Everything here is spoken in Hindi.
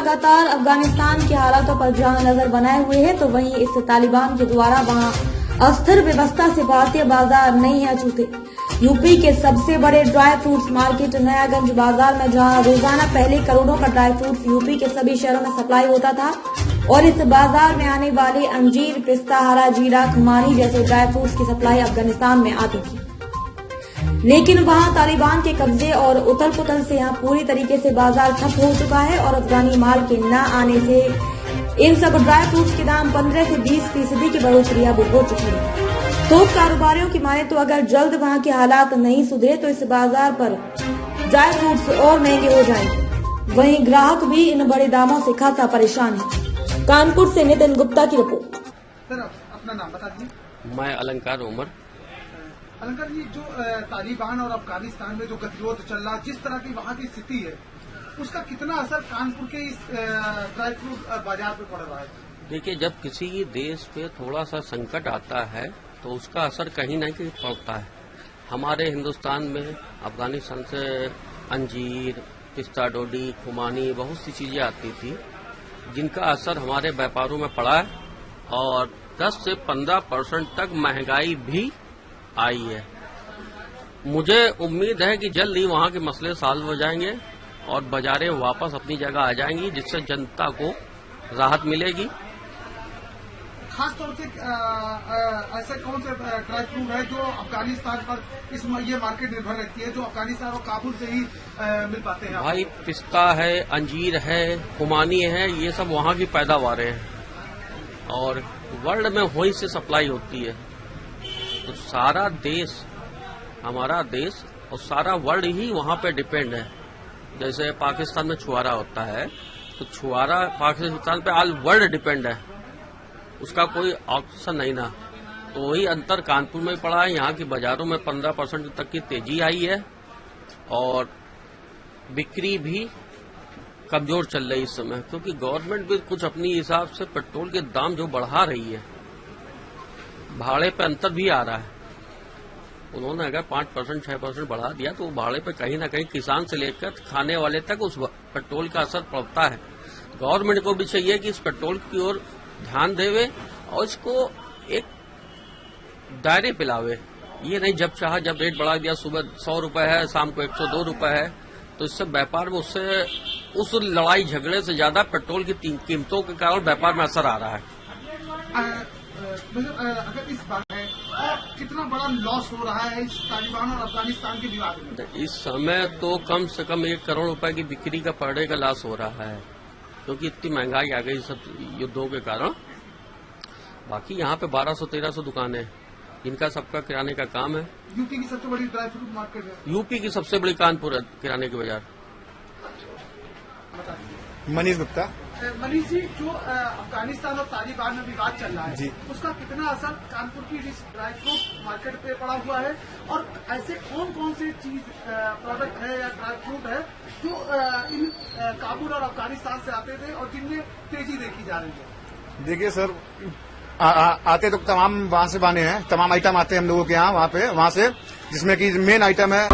लगातार अफगानिस्तान के हालातों पर जहां नजर बनाए हुए है, तो वहीं इस तालिबान के द्वारा वहां अस्थिर व्यवस्था से भारतीय बाजार नहीं है छूते। यूपी के सबसे बड़े ड्राई फ्रूट्स मार्केट नयागंज बाजार में जहां रोजाना पहले करोड़ों का ड्राई फ्रूट्स यूपी के सभी शहरों में सप्लाई होता था और इस बाजार में आने वाले अंजीर, पिस्ता, हरा जीरा, खुमानी जैसे ड्राई फ्रूट्स की सप्लाई अफगानिस्तान में आती थी, लेकिन वहां तालिबान के कब्जे और उथल पुथल से यहां पूरी तरीके से बाजार ठप हो चुका है और अफगानी माल के न आने से इन सब ड्राई फ्रूट्स के दाम 15 से 20% की बढ़ोतरी अब हो चुकी है। थोक कारोबारियों की माने तो अगर जल्द वहां के हालात नहीं सुधरे तो इस बाजार पर ड्राई फ्रूट्स और महंगे हो जाएंगे। वहीं ग्राहक भी इन बड़े दामों से खासा परेशान है। कानपुर से नितिन गुप्ता की रिपोर्ट। सर अपना नाम बता दीजिए। मैं अलंकार उमर। अलंकार जी, जो तालिबान और अफगानिस्तान में जो गतिरोध चल रहा है, जिस तरह की वहाँ की स्थिति है, उसका कितना असर कानपुर के इस ड्राई फ्रूट बाजार पे पड़ रहा है? देखिए, जब किसी देश पे थोड़ा सा संकट आता है तो उसका असर कहीं न कहीं पड़ता है। हमारे हिंदुस्तान में अफगानिस्तान से अंजीर, पिस्ता डोडी, खुमानी बहुत सी चीजें आती थी जिनका असर हमारे व्यापारों में पड़ा है और 10 से 15% तक महंगाई भी आई है। मुझे उम्मीद है कि जल्द ही वहां के मसले सॉल्व हो जाएंगे और बाजारें वापस अपनी जगह आ जाएंगी, जिससे जनता को राहत मिलेगी। खासतौर से ऐसे कौन से ड्राई फ्रूट है जो अफगानिस्तान पर ये मार्केट निर्भर रहती है, जो अफगानिस्तान और काबुल से ही मिल पाते हैं? भाई, पिस्ता है, अंजीर है, खुमानी है, ये सब वहां की पैदावारें हैं और वर्ल्ड में वहीं से सप्लाई होती है। तो सारा देश, हमारा देश और सारा वर्ल्ड ही वहां पे डिपेंड है। जैसे पाकिस्तान में छुआरा होता है तो छुआरा पाकिस्तान पे ऑल वर्ल्ड डिपेंड है, उसका कोई ऑप्शन नहीं ना। तो वही अंतर कानपुर में पड़ा है। यहाँ की बाजारों में 15% तक की तेजी आई है और बिक्री भी कमजोर चल रही इस समय, क्योंकि गवर्नमेंट भी कुछ अपनी हिसाब से पेट्रोल के दाम जो बढ़ा रही है, भाड़े पे अंतर भी आ रहा है। उन्होंने अगर 5% 6% बढ़ा दिया तो भाड़े पे कहीं ना कहीं किसान से लेकर खाने वाले तक उस पेट्रोल का असर पड़ता है। गवर्नमेंट को भी चाहिए कि इस पेट्रोल की ओर ध्यान देवे और इसको एक दायरे पे लावे। ये नहीं जब चाहा जब रेट बढ़ा दिया, सुबह 100 रुपए है, शाम को 102 रुपए है, तो इससे व्यापार में उससे उस लड़ाई झगड़े से ज्यादा पेट्रोल की कीमतों के कारण व्यापार में असर आ रहा है। अगर इस बात है कितना बड़ा लॉस हो रहा है इस तालिबान और अफगानिस्तान के विवाद में? इस समय तो कम से कम 1 करोड़ रुपए की बिक्री का पर डे का लॉस हो रहा है, क्योंकि इतनी महंगाई आ गई सब युद्धों के कारण। बाकी यहाँ पे 1200-1300 दुकानें हैं जिनका सबका किराने का काम है। यूपी की सबसे बड़ी ड्राई फ्रूट मार्केट है। यूपी की सबसे बड़ी कानपुर है किराने की बाजार। मनीष गुप्ता। मनीष जी, जो अफगानिस्तान और तालिबान में विवाद चल रहा है जी, उसका कितना असर कानपुर की इस ड्राई फ्रूट मार्केट पे पड़ा हुआ है और ऐसे कौन कौन से चीज प्रोडक्ट है या ड्राई फ्रूट है जो इन काबुल और अफगानिस्तान से आते थे और जिनमें तेजी देखी जा रही है? देखिए सर, आते तो तमाम वहाँ से बने हैं, तमाम आइटम आते हैं हम लोगों के यहाँ वहाँ से, जिसमें कि मेन आइटम है